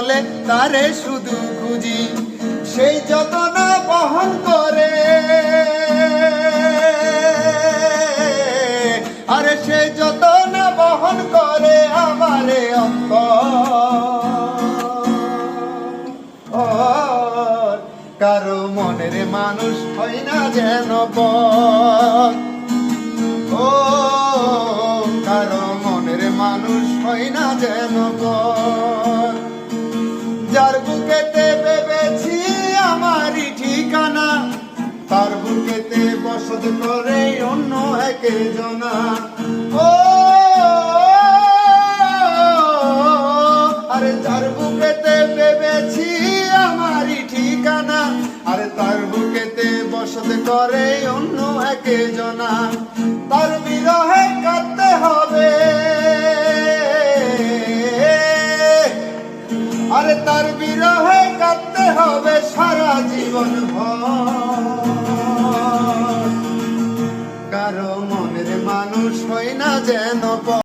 চলে তারে শুধু খুঁজি, সেই যতন বহন করে, আরে সেই যতন বহন করে আমারে অন্তর। কারো মনের মানুষ হয় না যেন পর, ও কারো মনের মানুষ হয় না যেন পর। যার বুকেতে ভেবেছি আমারই ঠিকানা, তার বুকেতে বসত করে অন্য একজনা। ও আরে যার বুকেতে ভেবেছি আমারই ঠিকানা, আরে তার বুকেতে বসত করে অন্য একজনা। তার বিরহে কাঁদতে হবে, আরে তার বিরহে কাঁদতে হবে সারা জীবন ভর।